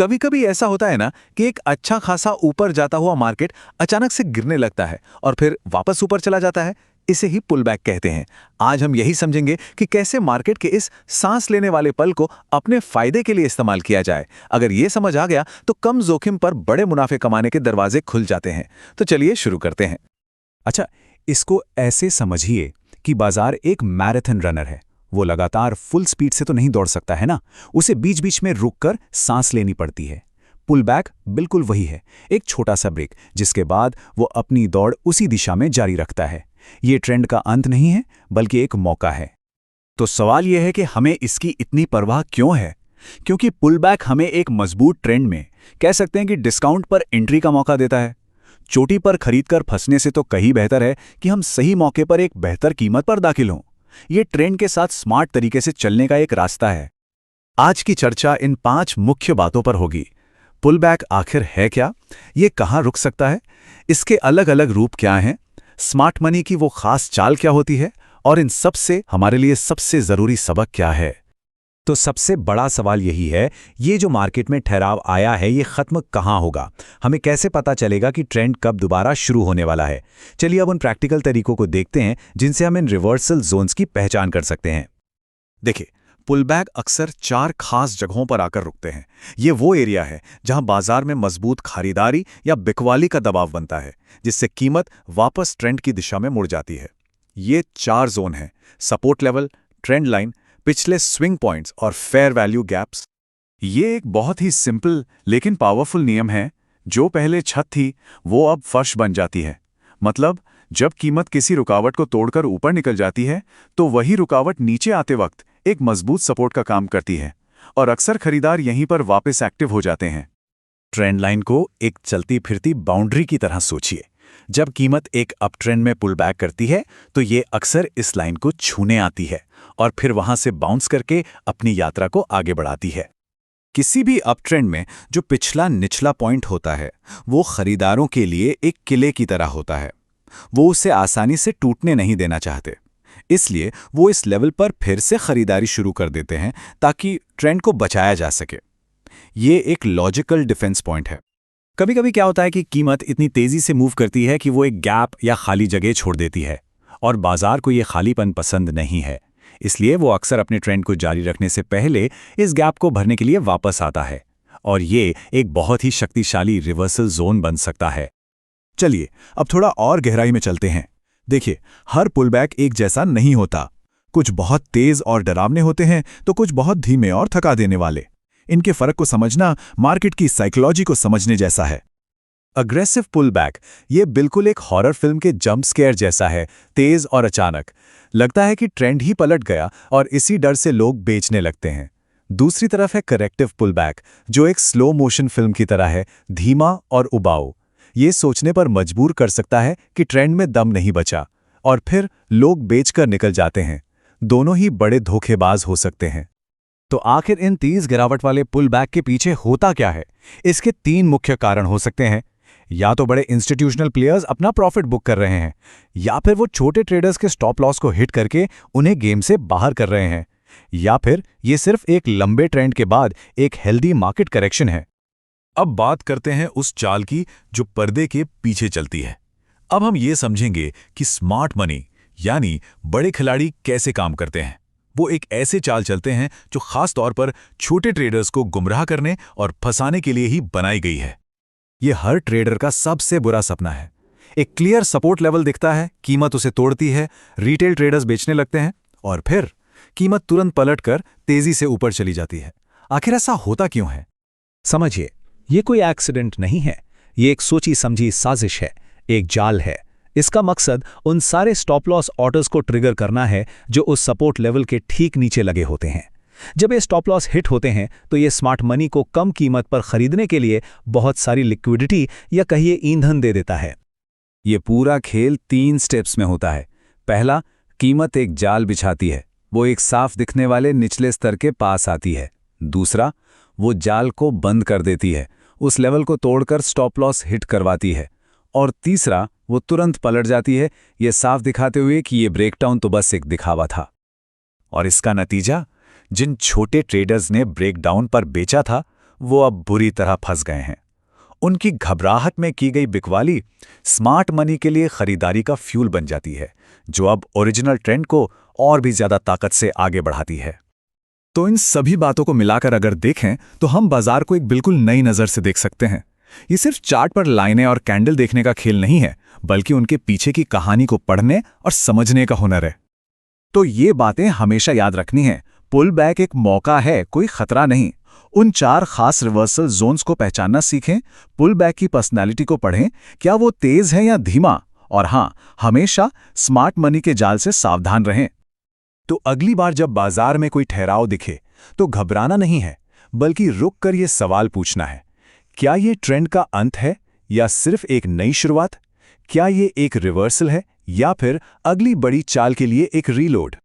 कभी कभी ऐसा होता है ना कि एक अच्छा खासा ऊपर जाता हुआ मार्केट अचानक से गिरने लगता है और फिर वापस ऊपर चला जाता है। इसे ही पुल बैक कहते हैं। आज हम यही समझेंगे कि कैसे मार्केट के इस सांस लेने वाले पल को अपने फायदे के लिए इस्तेमाल किया जाए। अगर ये समझ आ गया तो कम जोखिम पर बड़े मुनाफे कमाने के दरवाजे खुल जाते हैं। तो चलिए शुरू करते हैं। अच्छा, इसको ऐसे समझिए कि बाजार एक मैराथन रनर है। वो लगातार फुल स्पीड से तो नहीं दौड़ सकता है ना, उसे बीच बीच में रुककर सांस लेनी पड़ती है। पुल बैक बिल्कुल वही है, एक छोटा सा ब्रेक जिसके बाद वो अपनी दौड़ उसी दिशा में जारी रखता है। ये ट्रेंड का अंत नहीं है, बल्कि एक मौका है। तो सवाल यह है कि हमें इसकी इतनी परवाह क्यों है? क्योंकि पुल बैक हमें एक मजबूत ट्रेंड में, कह सकते हैं कि डिस्काउंट पर एंट्री का मौका देता है। चोटी पर खरीदकर फंसने से तो कहीं बेहतर है कि हम सही मौके पर एक बेहतर कीमत पर दाखिल हों। ये ट्रेंड के साथ स्मार्ट तरीके से चलने का एक रास्ता है। आज की चर्चा इन 5 मुख्य बातों पर होगी। पुल बैक आखिर है क्या? ये कहाँ रुक सकता है? इसके अलग अलग रूप क्या हैं? स्मार्ट मनी की वो खास चाल क्या होती है? और इन सब से हमारे लिए सबसे जरूरी सबक क्या है? तो सबसे बड़ा सवाल यही है, ये जो मार्केट में ठहराव आया है, ये खत्म कहाँ होगा? हमें कैसे पता चलेगा कि ट्रेंड कब दोबारा शुरू होने वाला है? चलिए अब उन प्रैक्टिकल तरीकों को देखते हैं जिनसे हम इन रिवर्सल जोन्स की पहचान कर सकते हैं। देखिए, पुल बैक अक्सर 4 खास जगहों पर आकर रुकते हैं। ये वो एरिया है जहां बाजार में मजबूत खरीदारी या बिकवाली का दबाव बनता है, जिससे कीमत वापस ट्रेंड की दिशा में मुड़ जाती है। ये 4 जोन हैं: सपोर्ट लेवल, ट्रेंड लाइन, पिछले स्विंग पॉइंट्स और फेयर वैल्यू गैप्स। ये एक बहुत ही सिंपल लेकिन पावरफुल नियम है। जो पहले छत थी वो अब फर्श बन जाती है। मतलब जब कीमत किसी रुकावट को तोड़कर ऊपर निकल जाती है तो वही रुकावट नीचे आते वक्त एक मजबूत सपोर्ट का काम करती है और अक्सर खरीदार यहीं पर वापस एक्टिव हो जाते हैं। ट्रेंड लाइन को एक चलती फिरती बाउंड्री की तरह सोचिए। जब कीमत एक अप ट्रेंड में पुल बैक करती है तो ये अक्सर इस लाइन को छूने आती है और फिर वहां से बाउंस करके अपनी यात्रा को आगे बढ़ाती है। किसी भी अप ट्रेंड में जो पिछला निचला पॉइंट होता है वो खरीदारों के लिए एक किले की तरह होता है। वो उसे आसानी से टूटने नहीं देना चाहते, इसलिए वो इस लेवल पर फिर से खरीदारी शुरू कर देते हैं ताकि ट्रेंड को बचाया जा सके। ये एक लॉजिकल डिफेंस पॉइंट है। कभी कभी क्या होता है कि कीमत इतनी तेजी से मूव करती है कि वो एक गैप या खाली जगह छोड़ देती है और बाजार को ये खालीपन पसंद नहीं है। इसलिए वो अक्सर अपने ट्रेंड को जारी रखने से पहले इस गैप को भरने के लिए वापस आता है और ये एक बहुत ही शक्तिशाली रिवर्सल जोन बन सकता है। चलिए अब थोड़ा और गहराई में चलते हैं। देखिए, हर पुलबैक एक जैसा नहीं होता। कुछ बहुत तेज और डरावने होते हैं तो कुछ बहुत धीमे और थका देने वाले। इनके फर्क को समझना मार्केट की साइकोलॉजी को समझने जैसा है। अग्रेसिव पुलबैक ये बिल्कुल एक हॉरर फिल्म के जंप स्केयर जैसा है। तेज और अचानक लगता है कि ट्रेंड ही पलट गया और इसी डर से लोग बेचने लगते हैं। दूसरी तरफ है करेक्टिव पुलबैक, जो एक स्लो मोशन फिल्म की तरह है, धीमा और उबाऊ। ये सोचने पर मजबूर कर सकता है कि ट्रेंड में दम नहीं बचा और फिर लोग बेचकर निकल जाते हैं। दोनों ही बड़े धोखेबाज हो सकते हैं। तो आखिर इन तेज गिरावट वाले पुल बैक के पीछे होता क्या है? इसके 3 मुख्य कारण हो सकते हैं। या तो बड़े इंस्टीट्यूशनल प्लेयर्स अपना प्रॉफिट बुक कर रहे हैं, या फिर वो छोटे ट्रेडर्स के स्टॉप लॉस को हिट करके उन्हें गेम से बाहर कर रहे हैं, या फिर ये सिर्फ एक लंबे ट्रेंड के बाद एक हेल्दी मार्केट करेक्शन है। अब बात करते हैं उस चाल की जो पर्दे के पीछे चलती है। अब हम ये समझेंगे कि स्मार्ट मनी यानी बड़े खिलाड़ी कैसे काम करते हैं। वो एक ऐसे चाल चलते हैं जो खास तौर पर छोटे ट्रेडर्स को गुमराह करने और फंसाने के लिए ही बनाई गई है। ये हर ट्रेडर का सबसे बुरा सपना है। एक क्लियर सपोर्ट लेवल दिखता है, कीमत उसे तोड़ती है, रिटेल ट्रेडर्स बेचने लगते हैं और फिर कीमत तुरंत पलटकर तेजी से ऊपर चली जाती है। आखिर ऐसा होता क्यों है? समझिए, ये कोई एक्सीडेंट नहीं है। ये एक सोची समझी साजिश है, एक जाल है। इसका मकसद उन सारे स्टॉप लॉस ऑर्डर्स को ट्रिगर करना है जो उस सपोर्ट लेवल के ठीक नीचे लगे होते हैं। जब ये स्टॉप लॉस हिट होते हैं तो ये स्मार्ट मनी को कम कीमत पर खरीदने के लिए बहुत सारी लिक्विडिटी या कहिए ईंधन दे देता है। ये पूरा खेल 3 स्टेप्स में होता है। पहला, कीमत एक जाल बिछाती है, वो एक साफ दिखने वाले निचले स्तर के पास आती है। दूसरा, वो जाल को बंद कर देती है, उस लेवल को तोड़कर स्टॉप लॉस हिट करवाती है। और तीसरा, वो तुरंत पलट जाती है, ये साफ दिखाते हुए कि ये ब्रेकडाउन तो बस एक दिखावा था। और इसका नतीजा, जिन छोटे ट्रेडर्स ने ब्रेकडाउन पर बेचा था वो अब बुरी तरह फंस गए हैं। उनकी घबराहट में की गई बिकवाली स्मार्ट मनी के लिए खरीदारी का फ्यूल बन जाती है, जो अब ओरिजिनल ट्रेंड को और भी ज्यादा ताकत से आगे बढ़ाती है। तो इन सभी बातों को मिलाकर अगर देखें तो हम बाजार को एक बिल्कुल नई नज़र से देख सकते हैं। ये सिर्फ चार्ट पर लाइनें और कैंडल देखने का खेल नहीं है, बल्कि उनके पीछे की कहानी को पढ़ने और समझने का हुनर है। तो ये बातें हमेशा याद रखनी है। पुल बैक एक मौका है, कोई खतरा नहीं। उन 4 खास रिवर्सल जोन्स को पहचानना सीखें, पुल बैक की पर्सनैलिटी को पढ़ें, क्या वो तेज है या धीमा, और हाँ, हमेशा स्मार्ट मनी के जाल से सावधान रहें। तो अगली बार जब बाजार में कोई ठहराव दिखे तो घबराना नहीं है, बल्कि रुक कर ये सवाल पूछना है, क्या ये ट्रेंड का अंत है या सिर्फ एक नई शुरुआत? क्या ये एक रिवर्सल है या फिर अगली बड़ी चाल के लिए एक रीलोड?